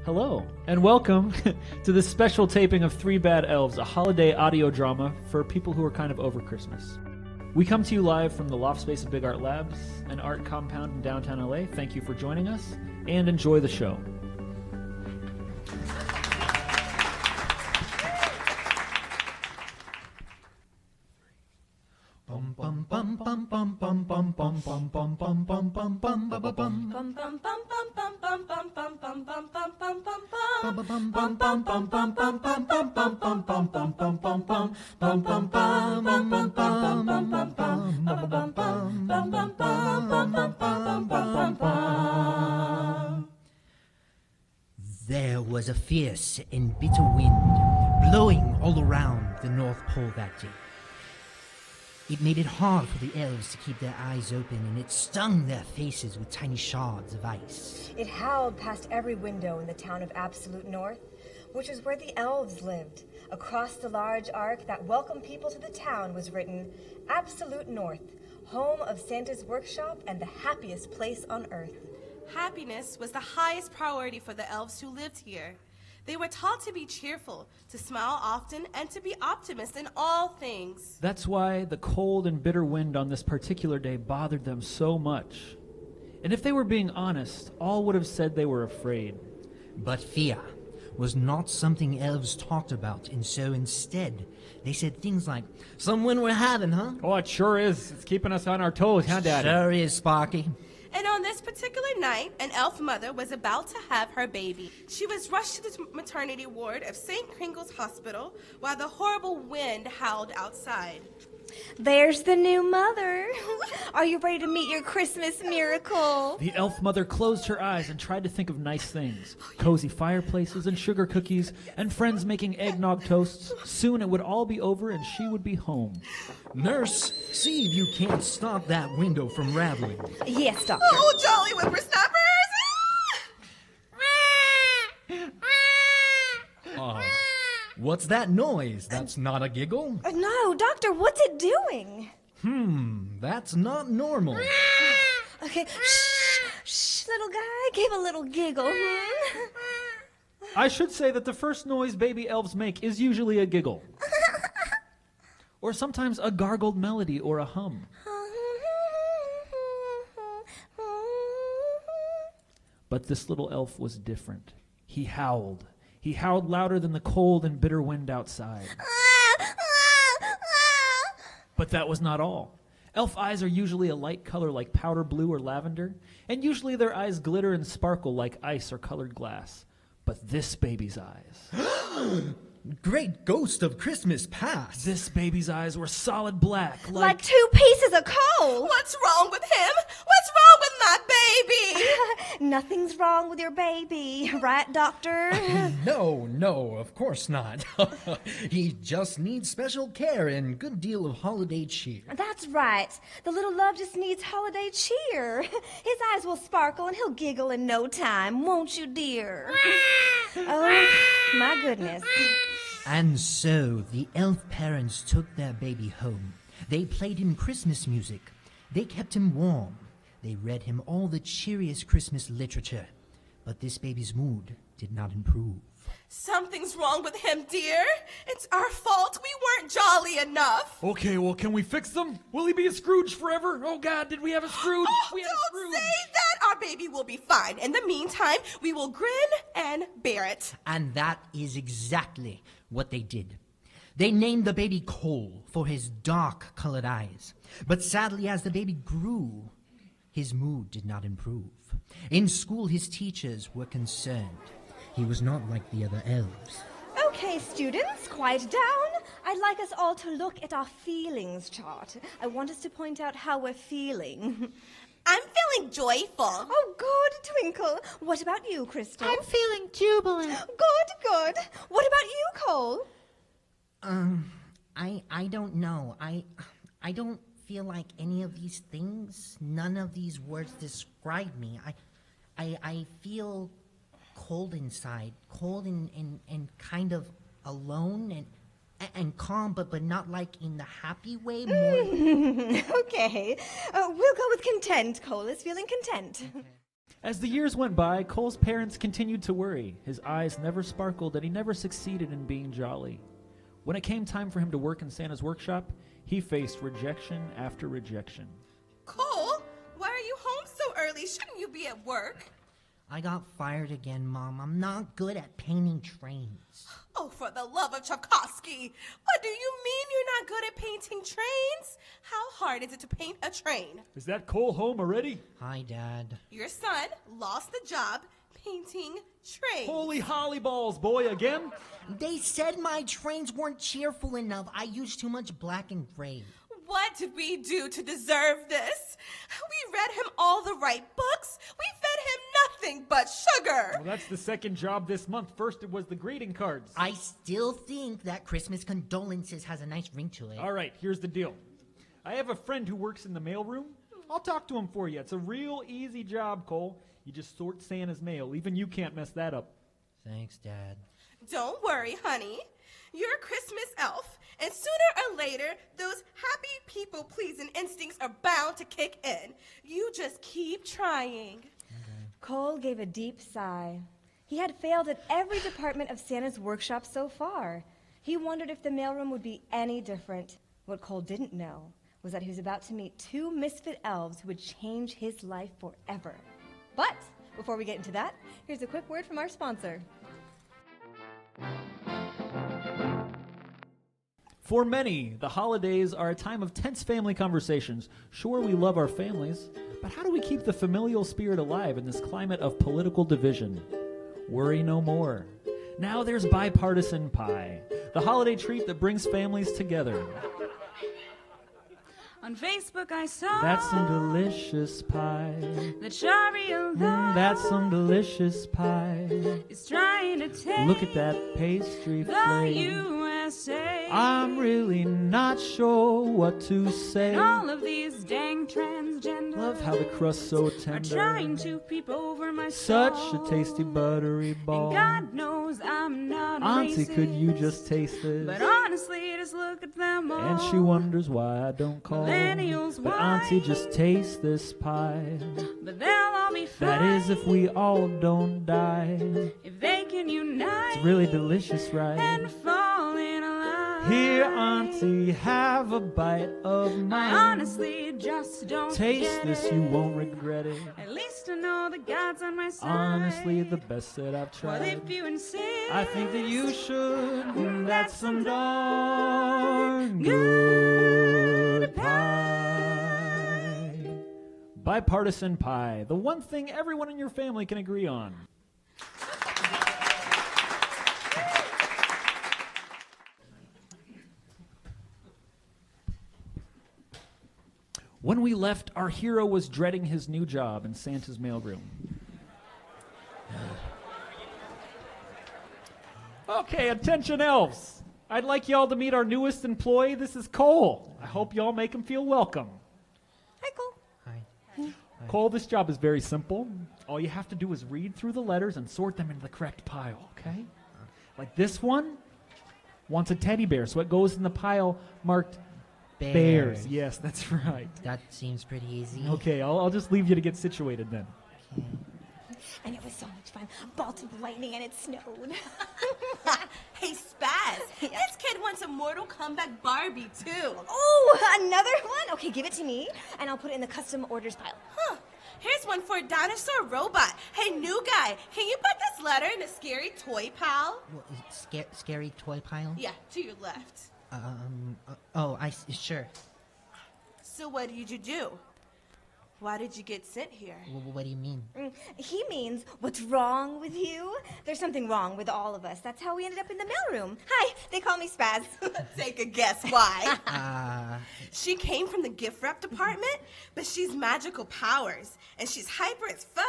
Hello, and welcome to this special taping of Three Bad Elves, a holiday audio drama for people who are kind of over Christmas. We come to you live from the loft space of BigArt Labs, an art compound in downtown LA. Thank you for joining us, and enjoy the show. There was a fierce and bitter wind blowing all around the North Pole that day. It made it hard for the elves to keep their eyes open, and it stung their faces with tiny shards of ice. It howled past every window in the town of Absolute North, which is where the elves lived. Across the large arc that welcomed people to the town was written, Absolute North, home of Santa's workshop and the happiest place on earth. Happiness was the highest priority for the elves who lived here. They were taught to be cheerful, to smile often, and to be optimists in all things. That's why the cold and bitter wind on this particular day bothered them so much. And if they were being honest, all would have said they were afraid. But fear was not something elves talked about, and so instead, they said things like, "Some wind we're having, huh?" Oh, it sure is. It's keeping us on our toes, huh, Daddy? Sure is, Sparky. And on this particular night, an elf mother was about to have her baby. She was rushed to the maternity ward of St. Kringle's Hospital while the horrible wind howled outside. There's the new mother. Are you ready to meet your Christmas miracle? The elf mother closed her eyes and tried to think of nice things. Cozy fireplaces and sugar cookies and friends making eggnog toasts. Soon it would all be over and she would be home. Nurse, see if you can't stop that window from rattling. Yes, doctor. Oh, jolly whippersnappers! What's that noise? That's not a giggle? No, doctor, what's it doing? That's not normal. Okay, shh, little guy, give a little giggle. I should say that the first noise baby elves make is usually a giggle. Or sometimes a gargled melody or a hum. But this little elf was different. He howled. He howled louder than the cold and bitter wind outside. But that was not all. Elf eyes are usually a light color like powder blue or lavender, and usually their eyes glitter and sparkle like ice or colored glass. But this baby's eyes... Great ghost of Christmas past. This baby's eyes were solid black, like 2 pieces of coal. What's wrong with him? What's wrong with my baby? Nothing's wrong with your baby, right, doctor? No, of course not. He just needs special care and good deal of holiday cheer. That's right. The little love just needs holiday cheer. His eyes will sparkle and he'll giggle in no time, won't you, dear? Oh, my goodness. And so the elf parents took their baby home. They played him Christmas music. They kept him warm. They read him all the cheeriest Christmas literature. But this baby's mood did not improve. Something's wrong with him, dear. It's our fault. We weren't jolly enough. Okay, well, can we fix them? Will he be a Scrooge forever? Oh, God, did we have a Scrooge? Oh, we had a don't Scrooge. say that. Our baby will be fine. In the meantime, we will grin and bear it. And that is exactly what they did. They named the baby Cole for his dark-colored eyes. But sadly, as the baby grew, his mood did not improve. In school, his teachers were concerned. He was not like the other elves. Okay, students, quiet down. I'd like us all to look at our feelings chart. I want us to point out how we're feeling. I'm feeling joyful. Oh, good, Twinkle. What about you, Crystal? I'm feeling jubilant. Good. What about you, Cole? I don't know. I don't feel like any of these things. None of these words describe me. I feel cold inside, cold and kind of alone and calm, but not like in the happy way. More. Okay. We'll go with content. Cole is feeling content. Okay. As the years went by, Cole's parents continued to worry. His eyes never sparkled, and he never succeeded in being jolly. When it came time for him to work in Santa's workshop, he faced rejection after rejection. Cole, why are you home so early? Shouldn't you be at work? I got fired again, Mom. I'm not good at painting trains. Oh, for the love of Tchaikovsky. What do you mean you're not good at painting trains? How hard is it to paint a train? Is that Cole home already? Hi, Dad. Your son lost the job painting trains. Holy holly balls, boy, again? They said my trains weren't cheerful enough. I used too much black and gray. What did we do to deserve this? We read him all the right books. We fed him nothing but sugar. Well, that's the second job this month. First, it was the greeting cards. I still think that Christmas condolences has a nice ring to it. All right, here's the deal. I have a friend who works in the mailroom. I'll talk to him for you. It's a real easy job, Cole. You just sort Santa's mail. Even you can't mess that up. Thanks, Dad. Don't worry, honey. You're a Christmas elf, and sooner or later, those happy people-pleasing instincts are bound to kick in. You just keep trying. Cole gave a deep sigh. He had failed at every department of Santa's workshop so far. He wondered if the mailroom would be any different. What Cole didn't know was that he was about to meet two misfit elves who would change his life forever. But before we get into that, here's a quick word from our sponsor. For many, the holidays are a time of tense family conversations. Sure, we love our families, but how do we keep the familial spirit alive in this climate of political division? Worry no more. Now there's bipartisan pie, the holiday treat that brings families together. On Facebook I saw That's some delicious pie. that Sharia love That's some delicious pie. is trying to take Look at that pastry the flake. USA. I'm really not sure what to say. And all of these dang transgenders Love how the crust's so are tender. trying to peep over my Such soul. a tasty buttery ball. And God knows I'm not Auntie, racist, could you just taste this? but honestly, just look at them all. And she wonders why I don't call. Millennials, But why? Auntie, just taste this pie. But they'll all be fine. That is if we all don't die. if they can unite It's really delicious, right? and fall in line. Here, Auntie, have a bite of I mine. honestly just don't Taste get this, it. you won't regret it. At least I know that God's on my side. Honestly, the best that I've Well, tried. if you insist, I think that you should. That's some darn good pie. Bipartisan pie. The one thing everyone in your family can agree on. When we left, our hero was dreading his new job in Santa's mailroom. Okay, attention elves. I'd like y'all to meet our newest employee. This is Cole. I hope y'all make him feel welcome. Hi, Cole. Hi. Cole, this job is very simple. All you have to do is read through the letters and sort them into the correct pile, okay? Like this one wants a teddy bear, so it goes in the pile marked bears. Yes, that's right. That seems pretty easy. Okay, I'll just leave you to get situated then. And it was so much fun. Bolts of lightning and it snowed. Hey, Spaz, this kid wants a Mortal Kombat Barbie, too. Oh, another one? Okay, give it to me, and I'll put it in the custom orders pile. Huh. Here's one for a dinosaur robot. Hey, new guy, can you put this letter in a scary toy pile? Well, scary toy pile? Yeah, to your left. Sure. So what did you do? Why did you get sent here? What do you mean? He means, what's wrong with you? There's something wrong with all of us. That's how we ended up in the mailroom. Hi, they call me Spaz. Take a guess why. She came from the gift wrap department, but she's magical powers. And she's hyper as fudge.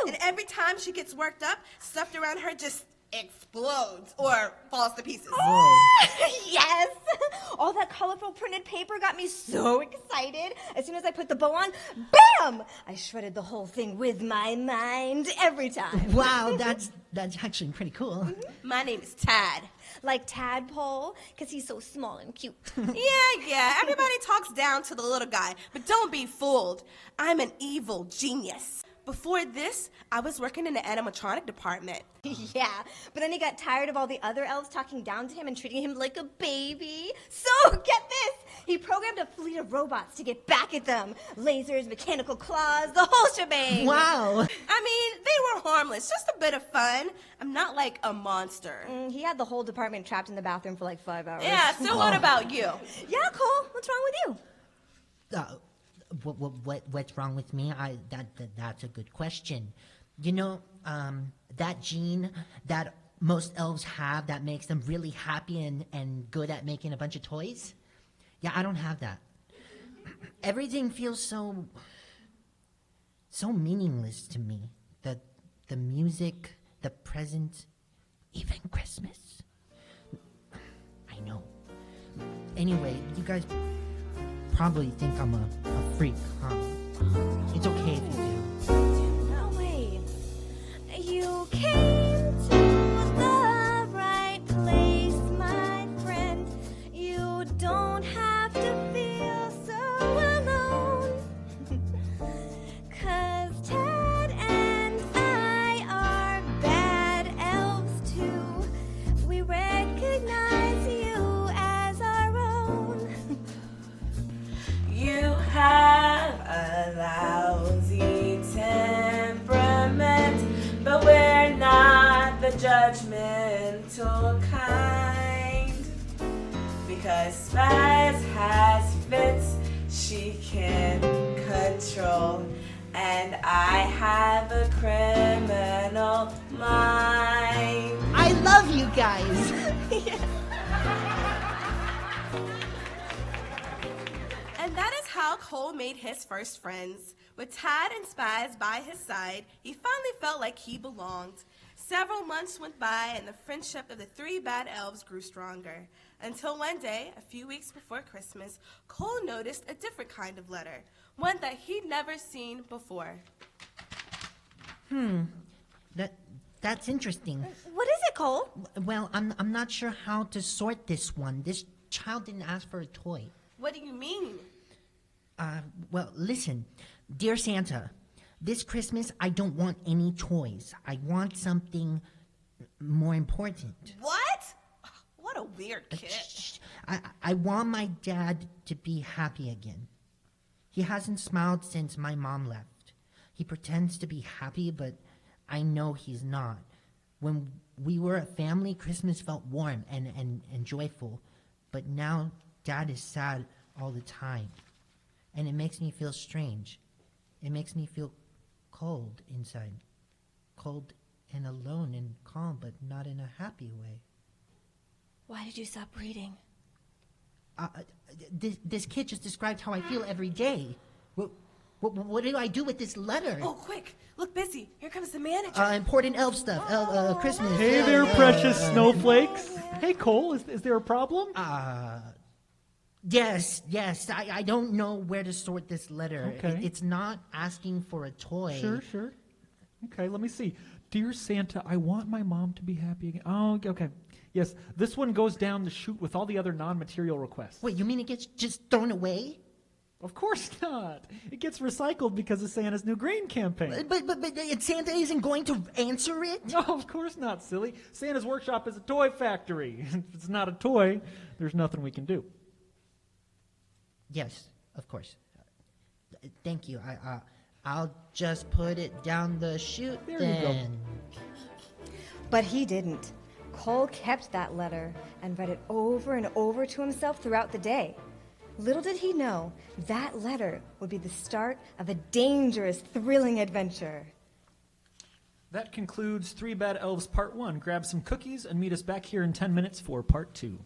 Woo! And every time she gets worked up, stuff around her just explodes or falls to pieces. Yes! All that colorful printed paper got me so excited. As soon as I put the bow on, bam! I shredded the whole thing with my mind every time. Wow, that's actually pretty cool. My name is Tad. Like Tadpole, because he's so small and cute. Yeah, everybody talks down to the little guy, but don't be fooled. I'm an evil genius. Before this, I was working in the animatronic department. Yeah, but then he got tired of all the other elves talking down to him and treating him like a baby. So, get this! He programmed a fleet of robots to get back at them. Lasers, mechanical claws, the whole shebang. Wow. I mean, they were harmless, just a bit of fun. I'm not like a monster. He had the whole department trapped in the bathroom for like 5 hours. Yeah, so what about you? Yeah, Cole, what's wrong with you? What's wrong with me? That's a good question. You know, that gene that most elves have that makes them really happy and good at making a bunch of toys? Yeah, I don't have that. Everything feels so meaningless to me. The music, the presents, even Christmas. I know. Anyway, you guys probably think I'm a freak, huh? It's okay if you do. No, wait. You came to the right place, my friend. You don't have to feel so alone. 'Cause Ted and I are bad elves too. We recognize you as our own. You have a lousy temperament, but we're not the judgmental kind. Because Spaz has fits she can control, and I have a criminal mind. I love you guys. And that is how Cole made his first friends. With Tad and Spaz by his side, he finally felt like he belonged. Several months went by, and the friendship of the three bad elves grew stronger. Until one day, a few weeks before Christmas, Cole noticed a different kind of letter, one that he'd never seen before. That's interesting. What is it, Cole? Well, I'm not sure how to sort this one. This child didn't ask for a toy. What do you mean? Well, listen, dear Santa, this Christmas I don't want any toys. I want something more important. What? What a weird kid. Shh. I want my dad to be happy again. He hasn't smiled since my mom left. He pretends to be happy, but I know he's not. When we were a family, Christmas felt warm and joyful, but now Dad is sad all the time, and it makes me feel strange. It makes me feel cold inside. Cold and alone and calm, but not in a happy way. Why did you stop reading? This kid just described how I feel every day. What do I do with this letter? Oh, quick. Look busy. Here comes the manager. Important elf stuff. Christmas. Hey there, precious snowflakes. Hey, Cole, is there a problem? Yes. I don't know where to sort this letter. Okay. It's not asking for a toy. Sure. Okay, let me see. Dear Santa, I want my mom to be happy again. Oh, okay. Yes, this one goes down the chute with all the other non-material requests. Wait, you mean it gets just thrown away? Of course not. It gets recycled because of Santa's new grain campaign. But Santa isn't going to answer it? No, of course not, silly. Santa's workshop is a toy factory. If it's not a toy, there's nothing we can do. Yes, of course. Thank you. I'll just put it down the chute There then. you go. But he didn't. Cole kept that letter and read it over and over to himself throughout the day. Little did he know, that letter would be the start of a dangerous, thrilling adventure. That concludes 3 Bad Elves Part 1. Grab some cookies and meet us back here in 10 minutes for Part 2.